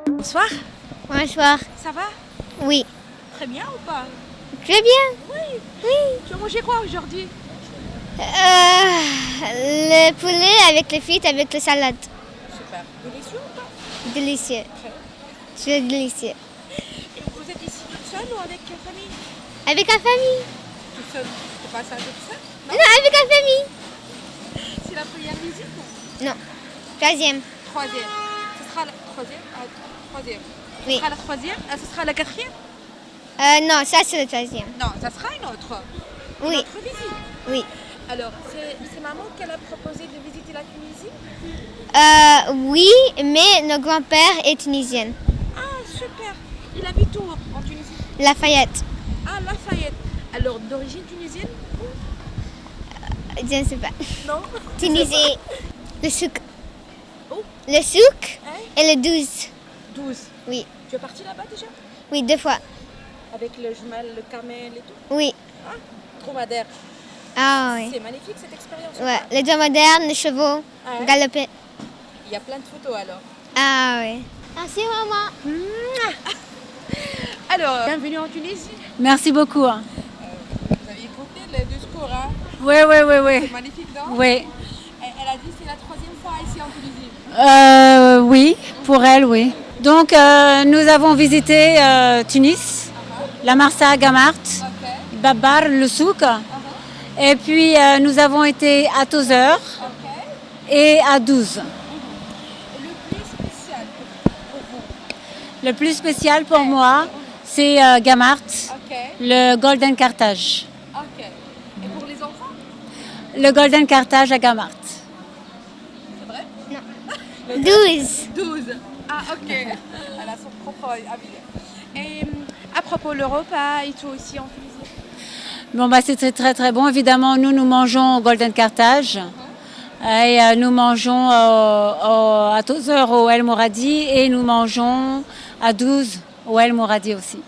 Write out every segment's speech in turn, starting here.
Bonsoir. Bonsoir. Ça va? Oui. Très bien ou pas? Très bien. Oui. Oui. Tu as mangé quoi aujourd'hui? Le poulet avec les frites avec la salade. Super. Délicieux ou pas? Délicieux. Très. C'est délicieux. Et vous êtes ici toute seule ou avec la famille? Avec la famille. Toute seule. C'est pas ça toute seule? Non, avec la famille. C'est la première visite? Non. Troisième. Troisième. Ce sera la troisième? Troisième. Ce Oui. sera la troisième? Ce sera la quatrième? Non, ça c'est le troisième. Non, ça sera une autre. Oui. Une autre visite. Oui. Alors, c'est maman qui a proposé de visiter la Tunisie? Oui, mais notre grand-père est tunisien. Ah, super. Il habite où en Tunisie? Lafayette. Ah, Lafayette. Alors, d'origine tunisienne? Je ne sais pas. Non. Tunisie. Le souk. Oh. Le souk Hein? et le 12. 12. Oui. Tu es parti là-bas déjà? Oui, 2 fois. Avec le jumel, le camel et tout? Oui. Ah, dromadaire. Ah oui. C'est magnifique cette expérience. Ouais, les dromadaires, les chevaux, Ah ouais? galoper. Il y a plein de photos alors. Ah oui. Merci maman. Alors, bienvenue en Tunisie. Merci beaucoup. Vous avez écouté le discours, hein? Oui. C'est magnifique, non? Oui. Elle a dit que c'est la troisième fois ici en Tunisie. Oui, pour elle, oui. Donc, nous avons visité Tunis, la Marsa, Gamart, Ok. Babar, le souk. Et puis, nous avons été à Tozeur Ok. et à 12. Le plus spécial pour vous? Le plus spécial pour moi, c'est Gamart, Ok. le Golden Carthage. Ok. Et pour les enfants? Le Golden Carthage à Gamart. C'est vrai? 12. 12. Ah, ok. Elle a son propre avis. Et à propos de le repas et tout ici en Tunisie? Bon, bah, c'est très très bon. Évidemment, nous mangeons au Golden Carthage. Et nous mangeons à Tozeur au El Mouradi et nous mangeons à 12 au El Mouradi aussi.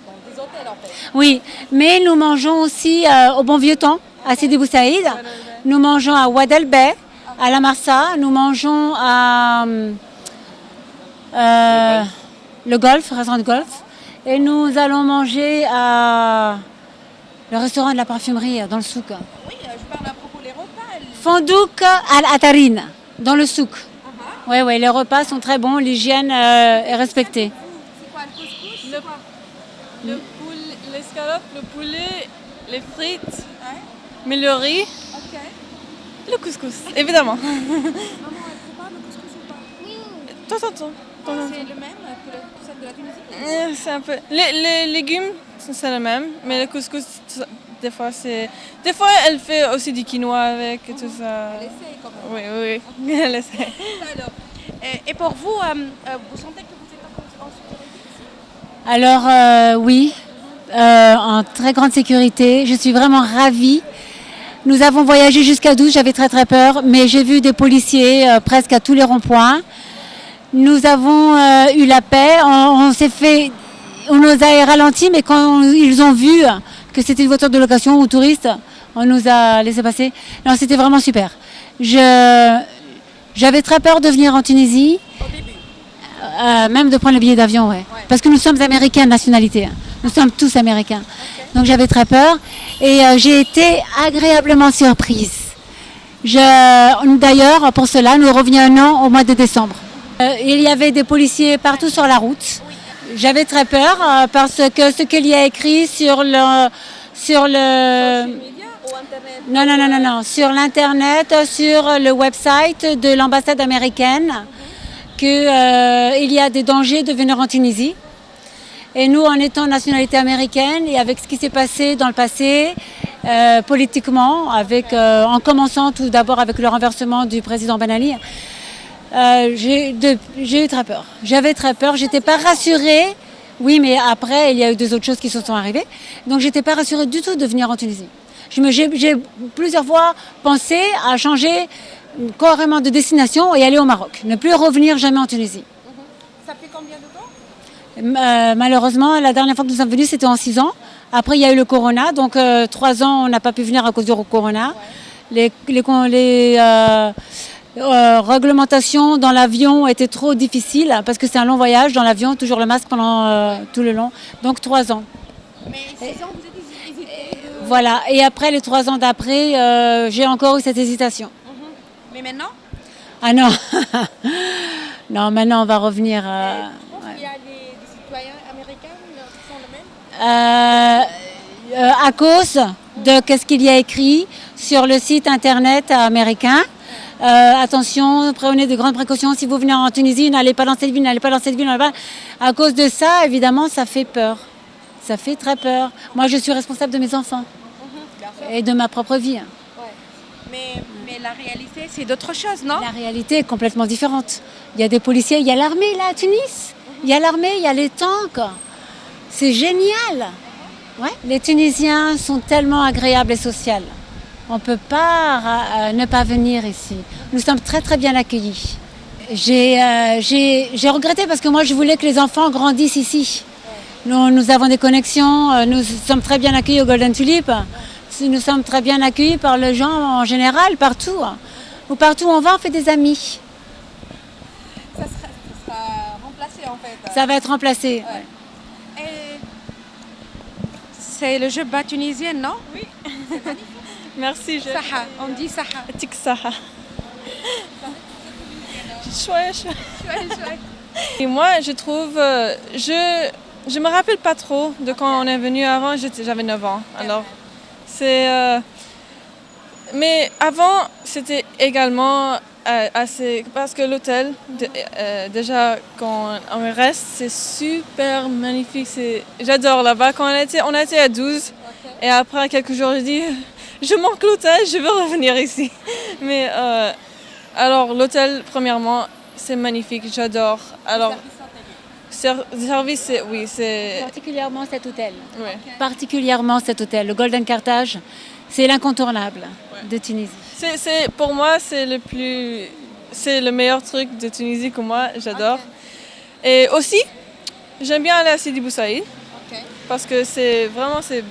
Dans des hôtels en fait. Oui, mais nous mangeons aussi au Bon Vieux Temps, à Sidi Bou Saïd. Nous mangeons à Ouad El Bey, à La Marsa. Nous mangeons à le Golf, restaurant de Golf. Et nous allons manger à le restaurant de la parfumerie dans le souk. Oui, je parle à propos des repas. Fondouk Al-Atarine, dans le souk. Oui, les repas sont très bons, l'hygiène est respectée. C'est quoi le couscous? Le l'escalope, le poulet, les frites, Ouais. mais le riz, Ok. le couscous, évidemment. Maman, elle prépare le couscous ou pas? De temps en temps. C'est le même que celle de la Tunisie? C'est un peu. Les légumes, c'est le même, mais le couscous, des fois, c'est. Des fois, elle fait aussi du quinoa avec et tout ça. Elle essaye quand même. Oui, elle essaie. Alors, et pour vous, vous sentez que vous êtes en sécurité ici? Alors oui, en très grande sécurité. Je suis vraiment ravie. Nous avons voyagé jusqu'à 12, j'avais très très peur, mais j'ai vu des policiers presque à tous les ronds-points. Nous avons eu la paix, on nous a ralenti, mais quand ils ont vu que c'était une voiture de location ou touriste, on nous a laissé passer. Non, c'était vraiment super. J'avais très peur de venir en Tunisie, Au début. même de prendre le billet d'avion, ouais. Parce que nous sommes américains de nationalité, nous sommes tous américains. Donc j'avais très peur et j'ai été agréablement surprise. D'ailleurs, pour cela, nous revenons au mois de décembre. Il y avait des policiers partout sur la route. J'avais très peur parce que ce qu'il y a écrit sur le Social media ou internet? non, sur l'internet, sur le website de l'ambassade américaine, qu'il y a des dangers de venir en Tunisie. Et nous, en étant nationalité américaine et avec ce qui s'est passé dans le passé, politiquement, en commençant tout d'abord avec le renversement du président Ben Ali, j'ai eu très peur. J'avais très peur, j'étais pas rassurée. Oui, mais après, il y a eu 2 autres choses qui se sont arrivées. Donc, j'étais pas rassurée du tout de venir en Tunisie. J'ai plusieurs fois pensé à changer carrément de destination et aller au Maroc. Ne plus revenir jamais en Tunisie. Ça fait combien de temps? Malheureusement, la dernière fois que nous sommes venus, c'était en 6 ans. Après, il y a eu le corona. Donc, 3 ans, on n'a pas pu venir à cause du corona. Réglementation dans l'avion était trop difficile parce que c'est un long voyage dans l'avion, toujours le masque pendant tout le long. Donc 3 ans. Mais 6 ans, vous êtes hésité. Voilà. Et après les 3 ans d'après, j'ai encore eu cette hésitation. Mais maintenant, Ah non, non, maintenant on va revenir. je pense qu'il y a des citoyens américains qui sont le même. À cause de qu'est-ce qu'il y a écrit sur le site internet américain. Attention, prenez de grandes précautions. Si vous venez en Tunisie, n'allez pas dans cette ville, n'allez pas dans cette ville. À cause de ça, évidemment, ça fait peur. Ça fait très peur. Moi, je suis responsable de mes enfants et de ma propre vie. Mais la réalité, c'est d'autres choses, non? La réalité est complètement différente. Il y a des policiers, il y a l'armée là à Tunis. Il y a l'armée, il y a les tanks. C'est génial. Ouais. Les Tunisiens sont tellement agréables et sociaux. On ne peut pas ne pas venir ici. Nous sommes très très bien accueillis. J'ai regretté parce que moi je voulais que les enfants grandissent ici. Nous avons des connexions, nous sommes très bien accueillis au Golden Tulip. Nous sommes très bien accueillis par les gens en général, partout. Ou partout où on va, on fait des amis. Ça sera remplacé en fait. Ça va être remplacé. Ouais. Et c'est le jeu bas tunisien, non? Oui. Merci. Saha, on dit Saha. Tik Saha. Chouette. Et moi, je trouve, je me rappelle pas trop de quand on est venu avant. J'avais 9 ans. Alors, mais avant, c'était également assez parce que l'hôtel, déjà quand on reste, c'est super magnifique. J'adore là-bas. Quand on a été à 12 et après quelques jours, je dis. Je manque l'hôtel, je veux revenir ici. Mais alors l'hôtel, premièrement, c'est magnifique, j'adore. Alors, service, oui, c'est... Particulièrement cet hôtel. Ouais. Particulièrement cet hôtel. Le Golden Carthage, c'est l'incontournable de Tunisie. Pour moi, c'est le meilleur truc de Tunisie que moi, j'adore. Et aussi, j'aime bien aller à Sidi Bou Saïd. Parce que c'est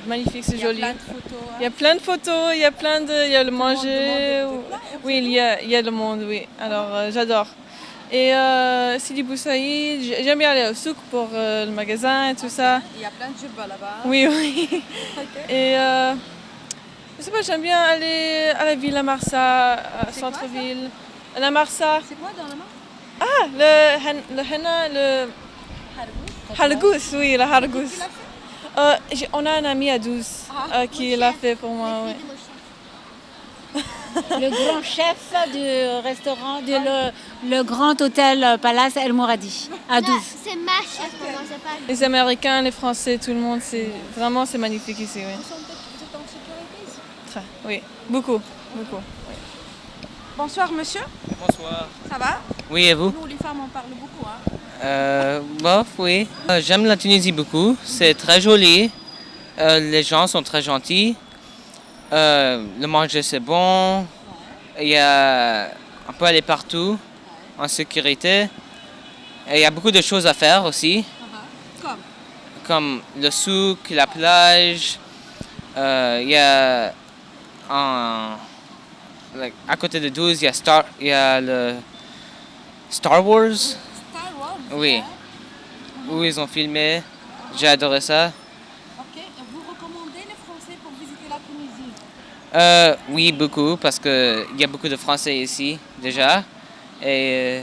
magnifique, c'est joli. Il y a plein de photos, il y a le manger. Oui, il y a le monde, oui. Alors, j'adore. Et Sidi Bou Saïd, j'aime bien aller au souk pour le magasin et tout ça. Il y a plein de jubas là-bas. Oui. Et je sais pas, j'aime bien aller à la ville, à Marsa, centre-ville. La Marsa. C'est quoi dans la main? Ah, le henna, le... Hargous, oui, le hargous. On a un ami à 12 qui l'a fait pour moi. Ouais. Le grand chef du restaurant, le grand hôtel Palace El Mouradi, à 12. C'est ma chef pour moi, c'est pas... Les Américains, les Français, tout le monde, c'est magnifique ici. Oui. Vous êtes en sécurité ici? Très, oui, beaucoup. Oui. Bonsoir monsieur, Bonsoir. ça va? Oui, et vous? Nous les femmes on parle beaucoup. Bof, oui. J'aime la Tunisie beaucoup. C'est très joli. Les gens sont très gentils. Le manger, c'est bon. On peut aller partout en sécurité. Et il y a beaucoup de choses à faire aussi. Comme le souk, la plage. Il y a à côté de 12, il y a le Star Wars. Star Wars? Oui. Où ils ont filmé. J'ai adoré ça. Ok. Vous recommandez les Français pour visiter la Tunisie? Oui, beaucoup, parce qu'il y a beaucoup de Français ici déjà. Et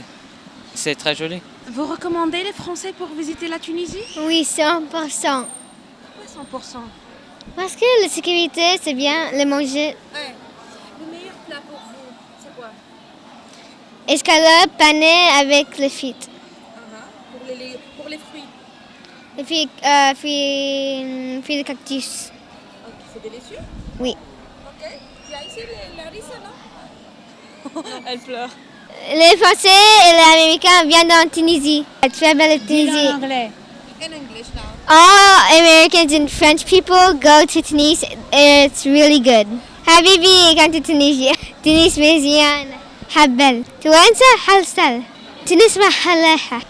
c'est très joli. Vous recommandez les Français pour visiter la Tunisie? Oui, 100%. Pourquoi 100%? Parce que la sécurité, c'est bien, le manger. Ouais. Le meilleur plat pour vous, c'est quoi? Escalope, pané avec le frites. Pour les fruits. Et puis, fruits de cactus. Ok, c'est délicieux? Oui. Ok. Il y a ici la rissa, non? Elle pleure. Les Français et les Américains viennent en Tunisie. Très belle Tunisie. En anglais. In English now. All Americans and French people go to Tunis. It's really good. حبيبي كنت تونسيا تونس مزيان حبل توانسة حلسل تونس محلاها